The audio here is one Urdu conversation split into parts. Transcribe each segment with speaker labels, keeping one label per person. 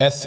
Speaker 1: S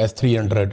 Speaker 1: S-300,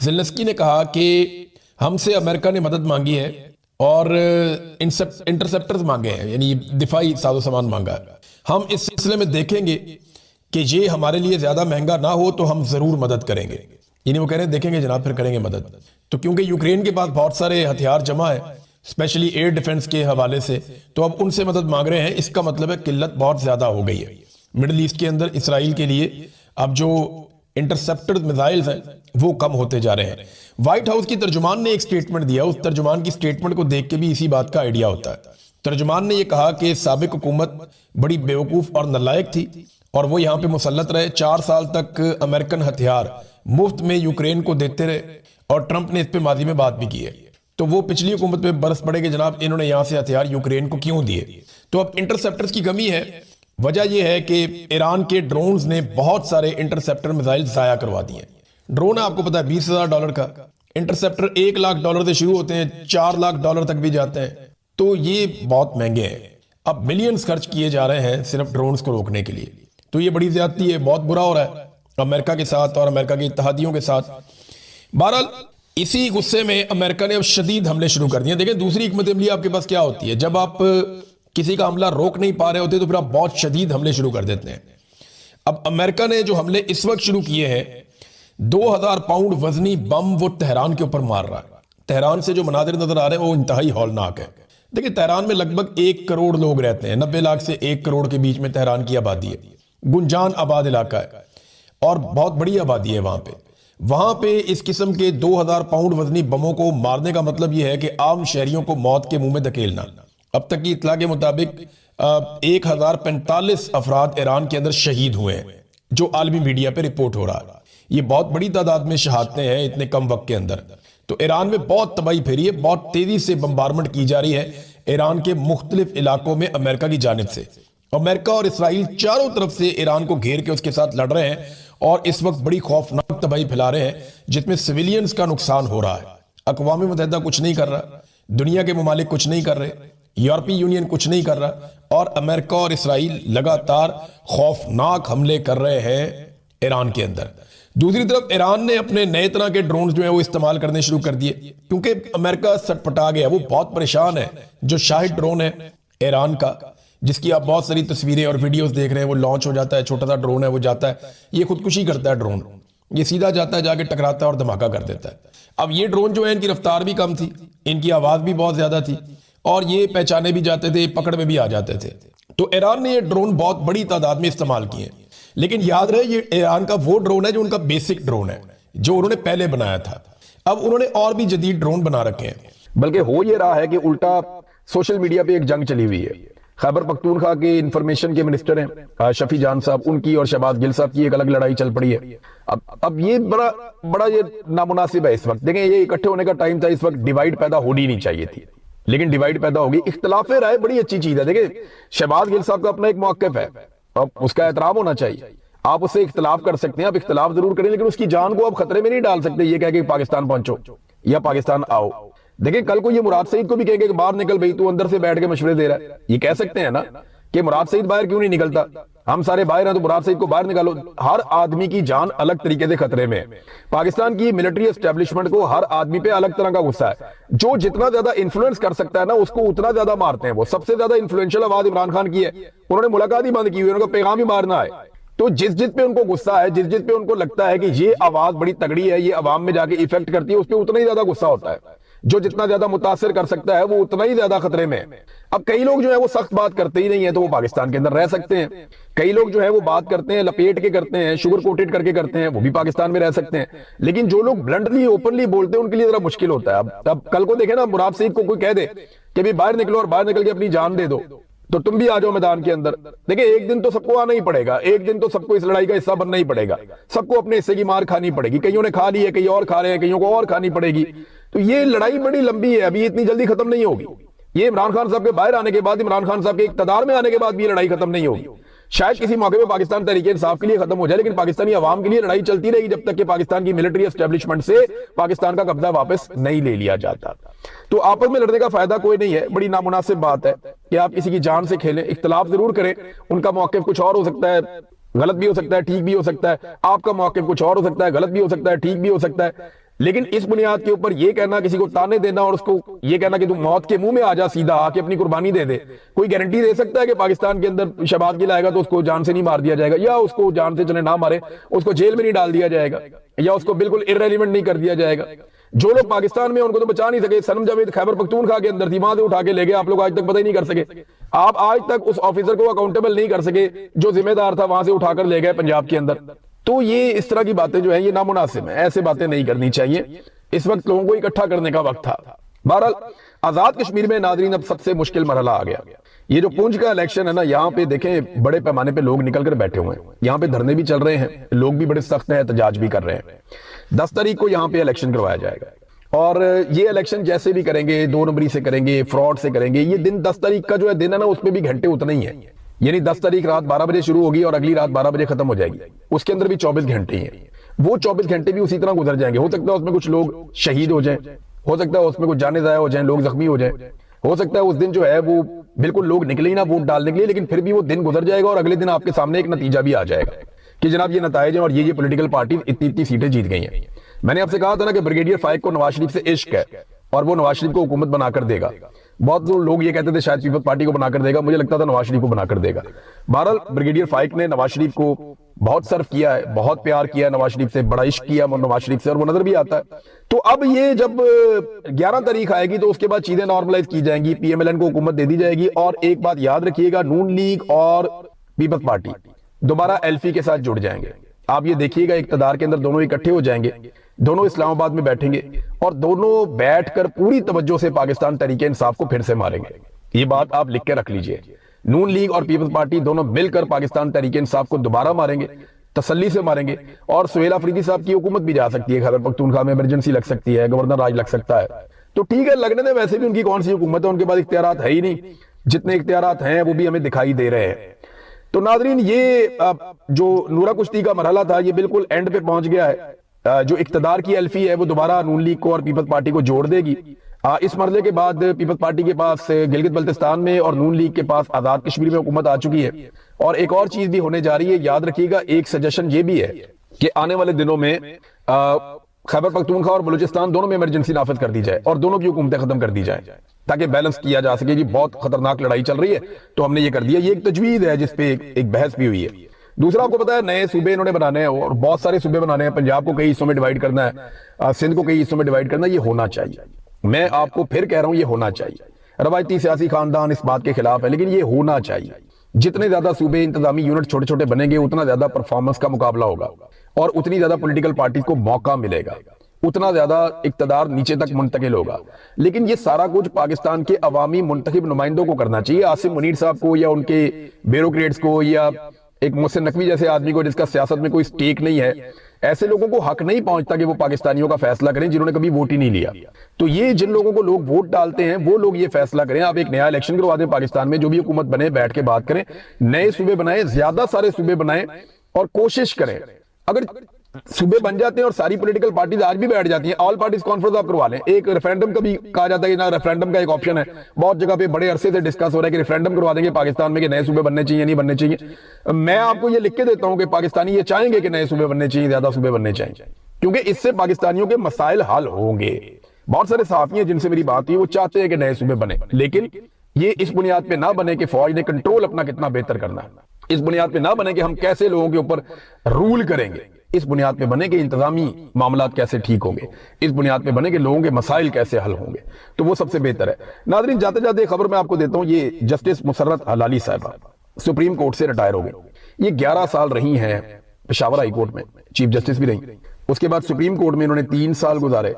Speaker 1: زیلنسکی نے کہا کہ ہم سے امریکہ نے مدد مانگی ہے اور انٹرسپٹرز مانگے ہیں، یعنی دفاعی ساز و سامان مانگا ہے. ہم اس سلسلے میں دیکھیں گے کہ یہ ہمارے لیے زیادہ مہنگا نہ ہو تو ہم ضرور مدد کریں گے. یعنی وہ کہہ رہے ہیں دیکھیں گے جناب، پھر کریں گے مدد. تو کیونکہ یوکرین کے پاس بہت سارے ہتھیار جمع ہے اسپیشلی ایئر ڈیفنس کے حوالے سے، تو اب ان سے مدد مانگ رہے ہیں. اس کا مطلب ہے قلت بہت زیادہ ہو گئی ہے مڈل ایسٹ کے اندر. اسرائیل کے لیے اب جو انٹرسپٹر میزائلز ہیں وہ کم ہوتے جا رہے ہیں. وائٹ ہاؤس کی ترجمان نے ایک سٹیٹمنٹ دیا، اس ترجمان کی سٹیٹمنٹ کو دیکھ کے بھی اسی بات کا آئیڈیا ہوتا ہے. ترجمان نے یہ کہا کہ سابق حکومت بڑی بیوقوف اور نالائق تھی اور وہ یہاں پہ مسلط رہے. 4 سال تک امریکن ہتھیار مفت میں یوکرین کو دیتے رہے اور ٹرمپ نے اس پہ ماضی میں بات بھی کی ہے. تو وہ پچھلی حکومت پہ برس پڑے کہ جناب انہوں نے یہاں سے ہتھیار یوکرین کو کیوں دیے. تو اب انٹرسپٹرز کی کمی ہے. وجہ یہ ہے کہ ایران کے ڈرونز نے بہت سارے انٹرسپٹر میزائل ضائع کروا دیے. ڈرون آپ کو پتا ہے $20,000 کا، انٹرسپٹر $1,00,000 سے شروع ہوتے ہیں، $4,00,000 تک بھی جاتے ہیں. تو یہ بہت مہنگے ہیں. اب ملینز خرچ کیے جا رہے ہیں صرف ڈرونز کو روکنے کے لیے. تو یہ بڑی زیادتی ہے، بہت برا ہو رہا ہے امریکہ کے ساتھ اور امریکہ کے اتحادیوں کے ساتھ. بہرحال اسی غصے میں امریکہ نے اب شدید حملے شروع کر دیے. دیکھیں دوسری حکمت عملی آپ کے پاس کیا ہوتی ہے، جب آپ کسی کا حملہ روک نہیں پا رہے ہوتے تو پھر آپ بہت شدید حملے شروع کر دیتے ہیں. اب امریکہ نے جو حملے اس وقت شروع کیے ہیں، 2000 پاؤنڈ وزنی بم وہ تہران کے اوپر مار رہا ہے. تہران سے جو مناظر نظر آ رہے ہیں وہ انتہائی ہولناک ہے. دیکھیں تہران میں لگ بھگ 1 کروڑ لوگ رہتے ہیں، 90 لاکھ سے 1 کروڑ کے بیچ میں تہران کی آبادی ہے. گنجان آباد علاقہ ہے اور بہت بڑی آبادی ہے وہاں پہ. وہاں پہ اس قسم کے 2000 پاؤنڈ وزنی بموں کو مارنے کا مطلب یہ ہے کہ عام شہریوں کو موت کے منہ میں دھکیلنا. اب تک کی اطلاع کے مطابق 1045 افراد ایران کے اندر شہید ہوئے ہیں جو عالمی میڈیا پہ رپورٹ ہو رہا ہے. یہ بہت بڑی تعداد میں شہادتیں ہیں اتنے کم وقت کے اندر. تو ایران میں بہت تباہی پھیری ہے، بہت تیزی سے بمبارمنٹ کی جا رہی ہے ایران کے مختلف علاقوں میں امریکہ کی جانب سے. امریکہ اور اسرائیل چاروں طرف سے ایران کو گھیر کے اس کے ساتھ لڑ رہے ہیں اور اس وقت بڑی خوفناک تباہی پھیلا رہے ہیں جس میں سویلینز کا نقصان ہو رہا ہے. اقوام متحدہ کچھ نہیں کر رہا، دنیا کے ممالک کچھ نہیں کر رہے، یورپی یونین کچھ نہیں کر رہا، اور امریکہ اور اسرائیل لگاتار خوفناک حملے کر رہے ہیں ایران کے اندر. دوسری طرف ایران نے اپنے نئے طرح کے ڈرونز جو ہیں وہ استعمال کرنے شروع کر دیے کیونکہ امریکہ سٹ پٹا گیا، وہ بہت پریشان ہے. جو شاہد ڈرون ہے ایران کا، جس کی آپ بہت ساری تصویریں اور ویڈیوز دیکھ رہے ہیں، وہ لانچ ہو جاتا ہے، چھوٹا سا ڈرون ہے، وہ جاتا ہے، یہ خودکشی کرتا ہے ڈرون. یہ سیدھا جاتا ہے، جا کے ٹکراتا ہے اور دھماکہ کر دیتا ہے. اب یہ ڈرون جو ہے ان کی رفتار بھی کم تھی، ان کی آواز بھی بہت زیادہ تھی اور یہ پہچانے بھی جاتے تھے، پکڑ میں بھی آ جاتے تھے. تو ایران نے یہ ڈرون بہت بڑی تعداد میں استعمال کیے. لیکن یاد رہے یہ ایران کا وہ ڈرون ہے جو ان کا بیسک ڈرون ہے جو انہوں نے پہلے بنایا تھا. اب انہوں نے اور بھی جدید ڈرون بنا رکھے ہیں.
Speaker 2: بلکہ ہو یہ رہا ہے کہ الٹا سوشل میڈیا پہ ایک جنگ چلی ہوئی ہے. خیبر پختونخوا کے انفارمیشن کے منسٹر ہیں شفیع جان صاحب، ان کی اور شہباز گل صاحب کی ایک الگ لڑائی چل پڑی ہے. اب یہ بڑا یہ نامناسب ہے اس وقت. دیکھیں یہ اکٹھے ہونے کا ٹائم تھا، اس وقت ڈیوائیڈ پیدا ہونی نہیں چاہیے تھی لیکن ڈیوائیڈ پیدا ہوگی. اختلاف رائے بڑی اچھی چیز ہے. دیکھیں شہباز گل صاحب کا اپنا ایک موقف ہے، اب اس کا احترام ہونا چاہیے. آپ اس سے اختلاف کر سکتے ہیں، آپ اختلاف ضرور کریں لیکن اس کی جان کو آپ خطرے میں نہیں ڈال سکتے یہ کہہ کہ پاکستان پہنچو یا پاکستان آؤ. دیکھیں کل کو یہ مراد سعید کو بھی کہے کہ باہر نکل بھئی، تو اندر سے بیٹھ کے مشورے دے رہا ہے. یہ کہہ سکتے ہیں نا کہ مراد سعید باہر کیوں نہیں نکلتا، ہم سارے باہر ہیں تو مراد سعید کو باہر نکالو. ہر آدمی کی جان الگ طریقے سے خطرے میں ہے. پاکستان کی ملٹری اسٹیبلشمنٹ کو ہر آدمی پہ الگ طرح کا غصہ ہے. جو جتنا زیادہ انفلوئنس کر سکتا ہے نا اس کو اتنا زیادہ مارتے ہیں. وہ سب سے زیادہ انفلوئنشل آواز عمران خان کی ہے، انہوں نے ملاقات ہی بند کی ہوئی، انہوں کا پیغام ہی مارنا ہے. تو جس پہ ان کو غصہ ہے، جس پہ ان کو لگتا ہے کہ یہ آواز بڑی تگڑی ہے، یہ عوام میں جا کے ایفیکٹ کرتی ہے، اس پہ اتنا ہی زیادہ غصہ ہوتا ہے. جو جتنا زیادہ متاثر کر سکتا ہے وہ اتنا ہی زیادہ خطرے میں ہے. اب کئی لوگ جو ہے وہ سخت بات کرتے ہی نہیں ہیں تو وہ پاکستان کے اندر رہ سکتے ہیں. کئی لوگ جو ہے وہ بات کرتے ہیں لپیٹ کے کرتے ہیں، شوگر کوٹڈ کر کے کرتے ہیں، وہ بھی پاکستان میں رہ سکتے ہیں. لیکن جو لوگ بلنٹلی اوپنلی بولتے ہیں ان کے لیے ذرا مشکل ہوتا ہے. اب کل کو دیکھیں نا مراد سعید کو کوئی کہہ دے کہ بھی باہر نکلو اور باہر نکل کے اپنی جان دے دو تو تم بھی آ جاؤ میدان کے اندر. دیکھیں ایک دن تو سب کو آنا ہی پڑے گا، ایک دن تو سب کو اس لڑائی کا حصہ بننا ہی پڑے گا. سب کو اپنے حصے کی مار کھانی پڑے گی. کئیوں نے کھا لی ہے، کئی اور کھا رہے ہیں، کئیوں کو اور کھانی پڑے گی. تو یہ لڑائی بڑی لمبی ہے، ابھی اتنی جلدی ختم نہیں ہوگی. یہ عمران خان صاحب کے باہر آنے کے بعد، عمران خان صاحب کے اقتدار میں آنے کے بعد بھی یہ لڑائی ختم نہیں ہوگی. شاید کسی موقع پہ پاکستان تحریک انصاف کے لیے ختم ہو جائے لیکن پاکستانی عوام کے لیے لڑائی چلتی رہے گی جب تک کہ پاکستان کی ملٹری اسٹیبلشمنٹ سے پاکستان کا قبضہ واپس نہیں لے لیا جاتا. تو آپس میں لڑنے کا فائدہ کوئی نہیں ہے. بڑی نامناسب بات ہے کہ آپ کسی کی جان سے کھیلیں. اختلاف ضرور کریں، ان کا موقف کچھ اور ہو سکتا ہے، غلط بھی ہو سکتا ہے، ٹھیک بھی ہو سکتا ہے. آپ کا موقف کچھ اور ہو سکتا ہے، غلط بھی ہو سکتا ہے، ٹھیک بھی ہو سکتا ہے. لیکن اس بنیاد کے اوپر یہ کہنا، کسی کو تانے دینا اور اس کو یہ کہنا کہ تم موت کے منہ میں آ جا، سیدھا آ کے اپنی قربانی دے دے، کوئی گارنٹی دے سکتا ہے کہ پاکستان کے اندر شہباز گل آئے گا تو اس کو جان سے نہیں مار دیا جائے گا، یا اس کو جان سے چلے نہ مارے اس کو جیل میں نہیں ڈال دیا جائے گا، یا اس کو بالکل irrelevant نہیں کر دیا جائے گا؟ جو لوگ پاکستان میں ان کو تو بچا نہیں سکے، سنم جاوید خیبر پختونخوا کے اندر تھی، وہاں سے اٹھا کے لے گئے، آپ لوگ آج تک پتہ ہی نہیں کر سکے، آپ آج تک اس آفیسر کو اکاؤنٹیبل نہیں کر سکے جو ذمہ دار تھا، وہاں سے اٹھا کر لے گئے پنجاب کے اندر۔ تو یہ اس طرح کی باتیں جو ہیں یہ نامناسب ہیں، ایسے باتیں نہیں کرنی چاہیے، اس وقت لوگوں کو اکٹھا کرنے کا وقت تھا۔ بہرحال آزاد کشمیر میں ناظرین اب سب سے مشکل مرحلہ آ گیا، یہ جو پونچھ کا الیکشن ہے نا، یہاں پہ دیکھیں بڑے پیمانے پہ لوگ نکل کر بیٹھے ہوئے ہیں، یہاں پہ دھرنے بھی چل رہے ہیں، لوگ بھی بڑے سخت ہیں، احتجاج بھی کر رہے ہیں۔ 10 تاریخ کو یہاں پہ الیکشن کروایا جائے گا، اور یہ الیکشن جیسے بھی کریں گے، 2 نمبری سے کریں گے، فراڈ سے کریں گے، یہ دن 10 تاریخ کا جو ہے دن ہے نا، اس پہ بھی گھنٹے اتنے ہی ہیں، یعنی 10 تاریخ رات 12 بجے شروع ہوگی اور اگلی رات 12 بجے ختم ہو جائے گی، اس کے اندر بھی 24 گھنٹے ہیں، وہ 24 گھنٹے بھی اسی طرح گزر جائیں گے۔ ہو سکتا ہے اس میں کچھ لوگ شہید ہو جائیں، ہو سکتا ہے اس میں کچھ جانیں ضائع ہو جائیں، لوگ زخمی ہو جائیں، ہو سکتا ہے اس دن جو ہے وہ بالکل لوگ نکلے ہی نہ ووٹ ڈالنے کے لیے، لیکن پھر بھی وہ دن گزر جائے گا اور اگلے دن آپ کے سامنے ایک نتیجہ بھی آ جائے گا کہ جناب یہ نتائج ہیں اور یہ پولیٹیکل پارٹی اتنی سیٹیں جیت گئی ہیں۔ میں نے آپ سے کہا تھا نا کہ بریگیڈیئر فائق کو نواز شریف سے عشق ہے اور وہ نواز شریف کو حکومت بنا کر دے گا، بہت لوگ یہ کہتے تھے شاید پیپلز پارٹی کو بنا کر دے گا، مجھے لگتا تھا نواز شریف کو بنا کر دے گا۔ بہرحال بریگیڈیئر فائق نے نواز شریف کو بہت سرف کیا ہے، بہت پیار کیا ہے نواز شریف سے، بڑا عشق کیا نواز شریف سے، اور وہ نظر بھی آتا ہے۔ تو اب یہ جب 11 تاریخ آئے گی تو اس کے بعد چیزیں نارملائز کی جائیں گی، پی ایم ایل این کو حکومت دے دی جائے گی، اور ایک بات یاد رکھیے گا، نون لیگ اور پیپلز پارٹی دوبارہ ایلفی کے ساتھ جڑ جائیں گے۔ آپ یہ دیکھیے گا اقتدار کے اندر دونوں اکٹھے ہو جائیں گے، دونوں اسلام آباد میں بیٹھیں گے اور دونوں بیٹھ کر پوری توجہ سے پاکستان تحریک انصاف کو پھر سے ماریں گے۔ یہ بات آپ لکھ کے رکھ لیجئے، نون لیگ اور پیپلز پارٹی دونوں مل کر پاکستان تحریک انصاف کو دوبارہ ماریں گے، تسلی سے ماریں گے، اور سہیل آفریدی صاحب کی حکومت بھی جا سکتی ہے، خیبر پختونخوا میں ایمرجنسی لگ سکتی ہے، گورنر راج لگ سکتا ہے، تو ٹھیک ہے لگنے دیں، ویسے بھی ان کی کون سی حکومت ہے، ان کے پاس اختیارات ہے ہی نہیں، جتنے اختیارات ہیں وہ بھی ہمیں دکھائی دے رہے ہیں۔ تو ناظرین یہ جو نورا کشتی کا مرحلہ تھا یہ بالکل اینڈ پہ پہنچ گیا ہے، جو اقتدار کی ایلفی ہے وہ دوبارہ نون لیگ کو اور پیپلز پارٹی کو جوڑ دے گی۔ اس مرحلے کے بعد پیپلز پارٹی کے پاس گلگت بلتستان میں اور نون لیگ کے پاس آزاد کشمیر میں حکومت آ چکی ہے، اور ایک اور چیز بھی ہونے جا رہی ہے، یاد رکھیے گا، ایک سجیشن یہ بھی ہے کہ آنے والے دنوں میں خیبر پختونخوا اور بلوچستان دونوں میں ایمرجنسی نافذ کر دی جائے اور دونوں کی حکومتیں ختم کر دی جائیں تاکہ بیلنس کیا جا سکے۔ جی بہت خطرناک لڑائی چل رہی ہے تو ہم نے یہ کر دیا، یہ ایک تجویز ہے جس پہ ایک بحث بھی ہوئی ہے۔ دوسرا آپ کو پتا ہے نئے صوبے انہوں نے بنانے ہیں اور بہت سارے صوبے بنانے ہیں، پنجاب کو کئی حصوں میں ڈیوائیڈ کرنا ہے، سندھ کو کئی حصوں میں ڈیوائیڈ کرنا ہے، یہ ہونا چاہیے، میں آپ کو پھر کہہ رہا ہوں یہ ہونا چاہیے۔ روایتی سیاسی خاندان اس بات کے خلاف ہے لیکن یہ ہونا چاہیے، جتنے زیادہ صوبے انتظامی یونٹ چھوٹے چھوٹے بنیں گے اتنا زیادہ پرفارمنس کا مقابلہ ہوگا اور اتنی زیادہ پولیٹیکل پارٹیز کو موقع ملے گا، اتنا زیادہ اقتدار نیچے تک منتقل ہوگا۔ لیکن یہ سارا کچھ پاکستان کے عوامی منتخب نمائندوں کو کرنا چاہیے، عاصم منیر صاحب کو یا ان کے بیوروکریٹس کو یا ایک محسن نقوی جیسے آدمی کو جس کا سیاست میں کوئی سٹیک نہیں ہے، ایسے لوگوں کو حق نہیں پہنچتا کہ وہ پاکستانیوں کا فیصلہ کریں جنہوں نے کبھی ووٹ ہی نہیں لیا۔ تو یہ جن لوگوں کو لوگ ووٹ ڈالتے ہیں وہ لوگ یہ فیصلہ کریں، آپ ایک نیا الیکشن کروا دیں پاکستان میں، جو بھی حکومت بنے بیٹھ کے بات کریں، نئے صوبے بنائیں، زیادہ سارے صوبے بنائیں اور کوشش کریں، اگر صوبے بن جاتے ہیں اور ساری پولیٹیکل پارٹیز آج بھی بیٹھ جاتی ہیں، آل پارٹیز کانفرنس آپ کروا لیں، ایک ریفرینڈم کا بھی کہا جاتا ہے کہ نا ریفرینڈم کا ایک آپشن ہے، بہت جگہ پہ بڑے عرصے سے ڈسکس ہو رہا ہے کہ ریفرینڈم کروا دیں گے پاکستان میں کہ نئے صوبے بننے چاہیے نہیں بننے چاہیے۔ میں آپ کو یہ لکھ کے دیتا ہوں کہ پاکستانی یہ چاہیں گے کہ نئے صوبے بننے چاہیے، زیادہ صوبے بننے چاہیے، کیونکہ اس سے پاکستانیوں کے مسائل حل ہوں گے۔ بہت سارے صحافی ہیں جن سے میری بات ہوئی وہ چاہتے ہیں کہ نئے صوبے بنے، لیکن یہ اس بنیاد پہ نہ بنے کہ فوج نے کنٹرول اپنا کتنا بہتر کرنا ہے، اس بنیاد پہ نہ بنے کہ ہم کیسے لوگوں کے اوپر رول کریں گے، اس بنیاد پہ بنے کہ انتظامی معاملات کیسے ٹھیک ہوں گے، اس بنیاد پہ بنے کہ لوگوں کے مسائل کیسے حل ہوں گے، تو وہ سب سے بہتر ہے۔ ناظرین جاتے جاتے خبر میں آپ کو دیتا ہوں، یہ جسٹس مسرت حلالی صاحبہ سپریم کورٹ سے ریٹائر ہو گئے، یہ 11 سال رہی ہیں پشاور ہائی کورٹ میں، چیف جسٹس بھی رہی، اس کے بعد سپریم کورٹ میں انہوں نے 3 سال گزارے،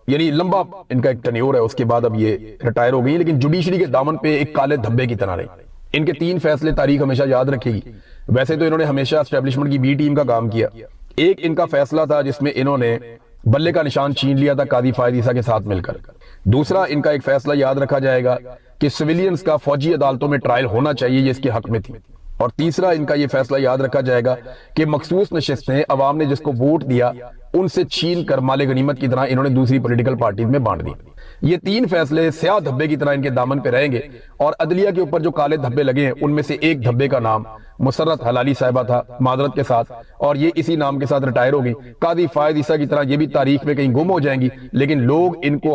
Speaker 2: یعنی لمبا ان کا ایک ٹینیور ہے، اس کے بعد اب یہ ریٹائر ہو گئی، لیکن جوڈیشری کے دامن پہ ایک کالے دھبے کی طرح رہی۔ ان کے 3 فیصلے تاریخ ہمیشہ یاد رکھے گی۔ ویسے تو انہوں نے ہمیشہ اسٹیبلشمنٹ کی بی ٹیم کا کام کیا، ایک ان کا فیصلہ تھا جس میں انہوں نے بلے کا نشان چھین لیا تھا قاضی فائد عیسیٰ کے ساتھ مل کر، دوسرا ان کا ایک فیصلہ یاد رکھا جائے گا کہ سویلینز کا فوجی عدالتوں میں ٹرائل ہونا چاہیے، یہ اس کے حق میں تھی، اور تیسرا ان کا یہ فیصلہ یاد رکھا جائے گا کہ مخصوص نشستیں عوام نے جس کو ووٹ دیا ان سے چھین کر مال غنیمت کی طرح انہوں نے دوسری پولیٹیکل پارٹیز میں بانٹ دی۔ یہ 3 فیصلے سیاہ دھبے کی طرح ان کے دامن پہ رہیں گے، اور عدلیہ کے اوپر جو کالے دھبے لگے ہیں ان میں سے ایک دھبے کا نام مسرت حلالی صاحبہ تھا، معذرت کے ساتھ، اور یہ اسی نام کے ساتھ ریٹائر ہو گئی۔ قاضی فائز عیسیٰ کی طرح یہ بھی تاریخ میں کہیں گم ہو جائیں گی، لیکن لوگ ان کو